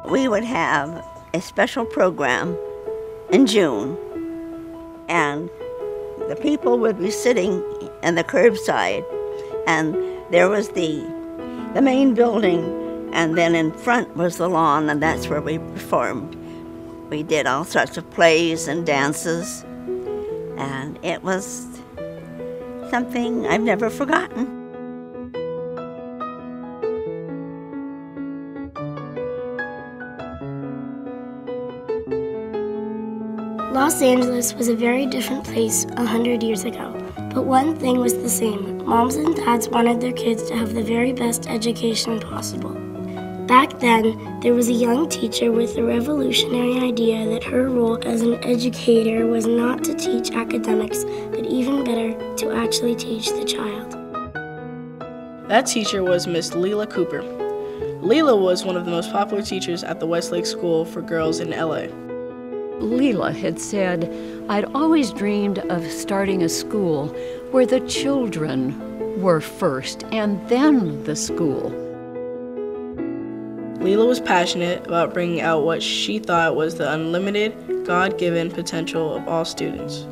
We would have a special program in June, and the people would be sitting in the curbside, and there was the main building, and then in front was the lawn, and that's where we performed. We did all sorts of plays and dances, and it was something I've never forgotten. Los Angeles was a very different place 100 years ago, but one thing was the same. Moms and dads wanted their kids to have the very best education possible. Back then, there was a young teacher with a revolutionary idea that her role as an educator was not to teach academics, but even better, to actually teach the child. That teacher was Miss Leela Cooper. Leela was one of the most popular teachers at the Westlake School for Girls in LA. Leela had said, "I'd always dreamed of starting a school where the children were first and then the school." Leela was passionate about bringing out what she thought was the unlimited, God-given potential of all students.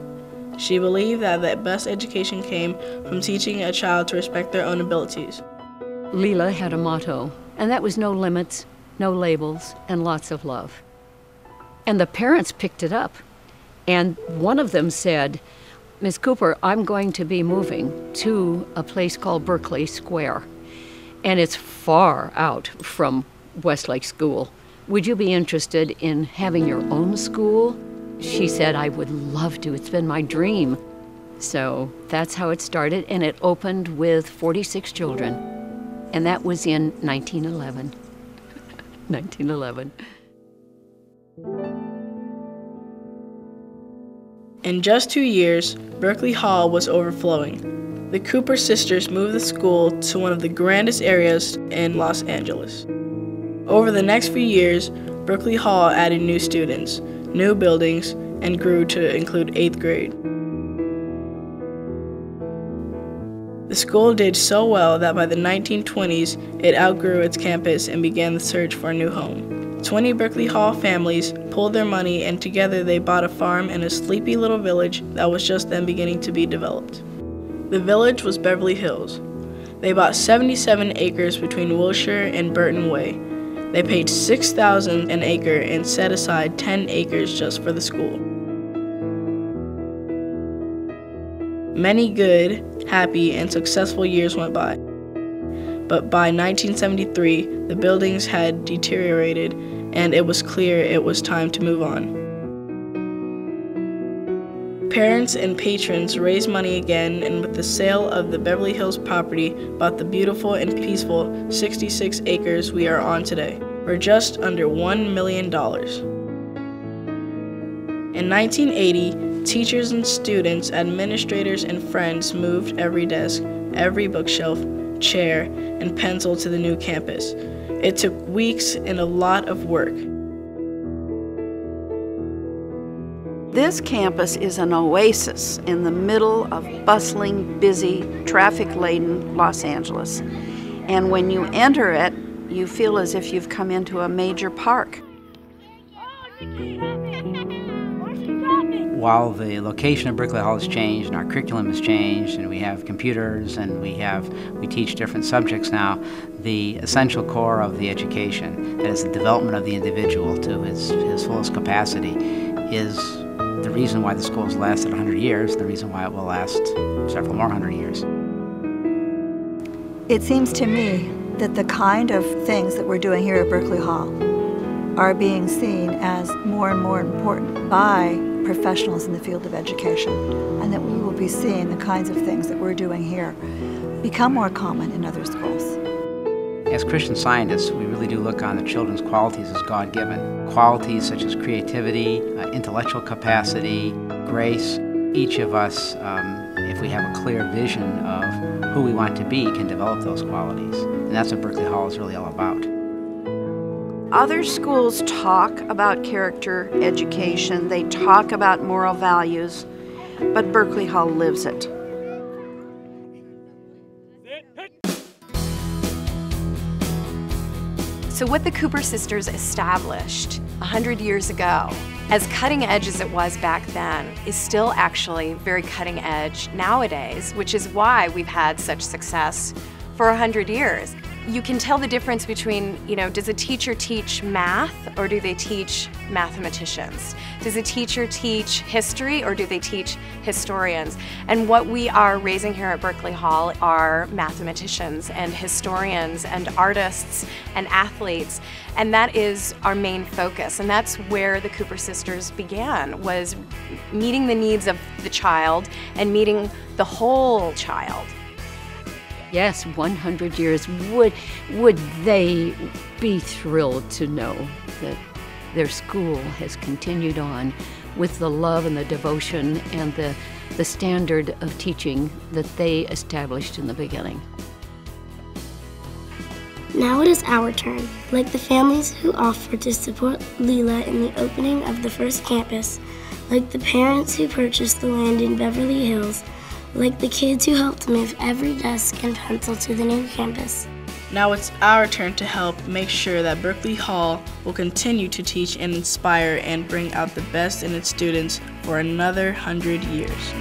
She believed that the best education came from teaching a child to respect their own abilities. Leela had a motto, and that was no limits, no labels, and lots of love. And the parents picked it up. And one of them said, "Ms. Cooper, I'm going to be moving to a place called Berkeley Square, and it's far out from Westlake School. Would you be interested in having your own school?" She said, "I would love to. It's been my dream." So that's how it started, and it opened with 46 children. And that was in 1911. 1911. In just 2 years, Berkeley Hall was overflowing. The Cooper sisters moved the school to one of the grandest areas in Los Angeles. Over the next few years, Berkeley Hall added new students, new buildings, and grew to include 8th grade. The school did so well that by the 1920s, it outgrew its campus and began the search for a new home. 20 Berkeley Hall families pulled their money, and together they bought a farm in a sleepy little village that was just then beginning to be developed. The village was Beverly Hills. They bought 77 acres between Wilshire and Burton Way. They paid $6,000 an acre and set aside 10 acres just for the school. Many good, happy, and successful years went by. But by 1973, the buildings had deteriorated, and it was clear it was time to move on. Parents and patrons raised money again, and with the sale of the Beverly Hills property, bought the beautiful and peaceful 66 acres we are on today for just under $1 million. In 1980, teachers and students, administrators, and friends moved every desk, every bookshelf, chair, and pencil to the new campus. It took weeks and a lot of work. This campus is an oasis in the middle of bustling, busy, traffic-laden Los Angeles. And when you enter it, you feel as if you've come into a major park. While the location of Berkeley Hall has changed and our curriculum has changed and we have computers and we teach different subjects now, the essential core of the education, that is the development of the individual to his fullest capacity, is the reason why the school has lasted 100 years, the reason why it will last several more 100 years. It seems to me that the kind of things that we're doing here at Berkeley Hall are being seen as more and more important by professionals in the field of education, and that we will be seeing the kinds of things that we're doing here become more common in other schools. As Christian Scientists, we really do look on the children's qualities as God-given. Qualities such as creativity, intellectual capacity, grace. Each of us, if we have a clear vision of who we want to be, can develop those qualities. And that's what Berkeley Hall is really all about. Other schools talk about character education, they talk about moral values, but Berkeley Hall lives it. So what the Cooper sisters established 100 years ago, as cutting edge as it was back then, is still actually very cutting edge nowadays, which is why we've had such success for 100 years. You can tell the difference between, does a teacher teach math or do they teach mathematicians? Does a teacher teach history or do they teach historians? And what we are raising here at Berkeley Hall are mathematicians and historians and artists and athletes. And that is our main focus. And that's where the Cooper sisters began, was meeting the needs of the child and meeting the whole child. Yes, 100 years. Would they be thrilled to know that their school has continued on with the love and the devotion and the standard of teaching that they established in the beginning? Now it is our turn. Like the families who offered to support Leela in the opening of the first campus, like the parents who purchased the land in Beverly Hills, like the kids who helped move every desk and pencil to the new campus. Now it's our turn to help make sure that Berkeley Hall will continue to teach and inspire and bring out the best in its students for another 100 years.